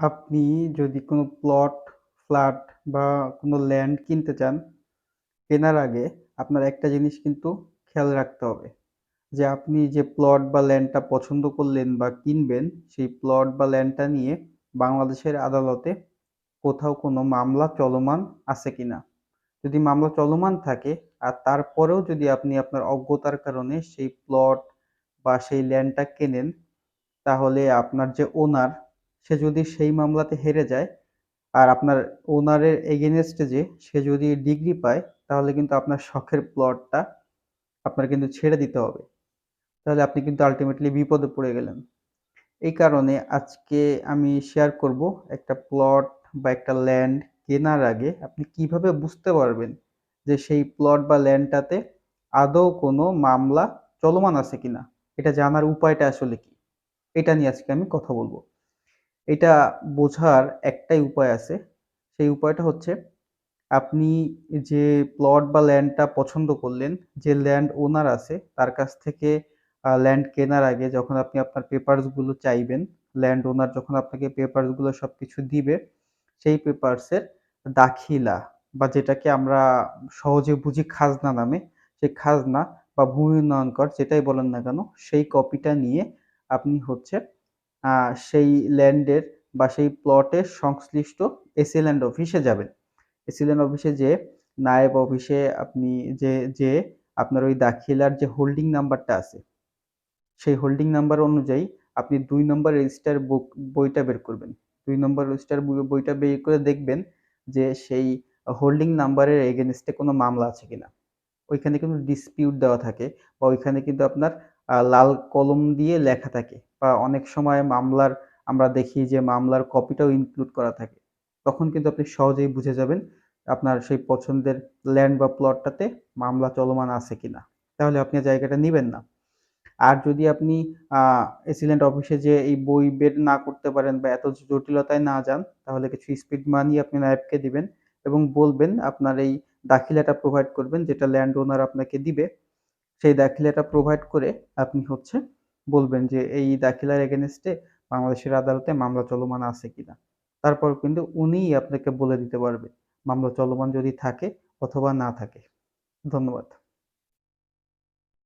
আপনি যদি কোনো প্লট, ফ্ল্যাট বা কোনো ল্যান্ড কিনতে চান, কেনার আগে আপনার একটা জিনিস কিন্তু খেয়াল রাখতে হবে। যে আপনি যে প্লট বা ল্যান্ডটা পছন্দ করলেন বা কিনবেন, সেই প্লট বা ল্যান্ডটা নিয়ে বাংলাদেশের আদালতে কোথাও কোনো মামলা চলমান আছে কিনা। যদি মামলা চলমান থাকে আর তারপরেও যদি আপনি আপনার অজ্ঞতার কারণে সেই প্লট বা সেই ল্যান্ডটা কেনেন, তাহলে আপনার যে ওনার, সে যদি সেই মামলাতে হেরে যায় আর আপনার ওনারের এগেইনস্টে যে সে যদি ডিগ্রি পায়, তাহলে কিন্তু আপনার শখের প্লটটা আপনার কিন্তু ছেড়ে দিতে হবে। তাহলে আপনি কিন্তু আল্টিমেটলি বিপদে পড়ে গেলেন। এই কারণে আজকে আমি শেয়ার করব একটা প্লট বা একটা ল্যান্ড কেনার আগে আপনি কিভাবে বুঝতে পারবেন যে সেই প্লট বা ল্যান্ডটাতে আদৌ কোনো মামলা চলমান আছে কিনা। এটা জানার উপায়টা আসলে কি? এটা নিয়ে আজকে আমি কথা বলবো। এটা বোঝার একটাই উপায় আছে। সেই উপায়টা হচ্ছে আপনি যে প্লট বা ল্যান্ডটা পছন্দ করলেন, যে ল্যান্ড ওনার আছে তার কাছ থেকে ল্যান্ড কেনার আগে যখন আপনি আপনার পেপারস গুলো চাইবেন, ল্যান্ড ওনার যখন আপনাকে পেপারস গুলো সবকিছু দিবে, সেই পেপারসের দাখিলা বা যেটাকে আমরা সহজে বুঝি খাজনা নামে, সেই খাজনা বা ভূমি উন্নয়ন কর যেটাই বলেন না কেন, সেই কপিটা নিয়ে আপনি হচ্ছে সেই ল্যান্ডের বা সেই প্লটের সংশ্লিষ্ট এসি ল্যান্ড অফিসে যাবেন। এসিল্যান্ড অফিসে যেয়ে নায়েব অফিসে আপনি যেয়ে আপনার ওই দাখিলার যে হোল্ডিং নাম্বারটা আছে, সেই হোল্ডিং নাম্বার অনুযায়ী আপনি ২ নম্বর রেজিস্টার বইটা বের করবেন। ২ নম্বর রেজিস্টার বইটা বের করে দেখবেন যে সেই হোল্ডিং নাম্বারের এগেইনস্টে কোনো মামলা আছে কিনা। ওইখানে কিন্তু ডিসপিউট দেওয়া থাকে বা ওইখানে কিন্তু আপনার লাল কলম দিয়ে লেখা থাকে বা অনেক সময় মামলার আমরা দেখি যে মামলার কপিটাও ইনক্লুড করা থাকে। তখন কিন্তু আপনি সহজেই বুঝে যাবেন আপনার সেই পছন্দের ল্যান্ড বা প্লটটাতে মামলা চলমান আছে কিনা। তাহলে আপনি জায়গাটা নিবেন না। আর যদি আপনি এসিল্যান্ড অফিসে যেয়ে এই বই বের না করতে পারেন বা এত জটিলতায় না যান, তাহলে কিছু স্পিড মানি আপনি নায়েবকে দিবেন এবং বলবেন আপনার এই দাখিলাটা প্রোভাইড করবেন যেটা ল্যান্ড ওনার আপনাকে দিবে। সেই দাখিলাটা প্রোভাইড করে আপনি হচ্ছে বলবেন যে এই দাখিলার এগেইনস্টে বাংলাদেশের আদালতে মামলা চলমান আছে কিনা। তারপর কিন্তু উনিই আপনাকে বলে দিতে পারবে মামলা চলমান যদি থাকে অথবা না থাকে। ধন্যবাদ।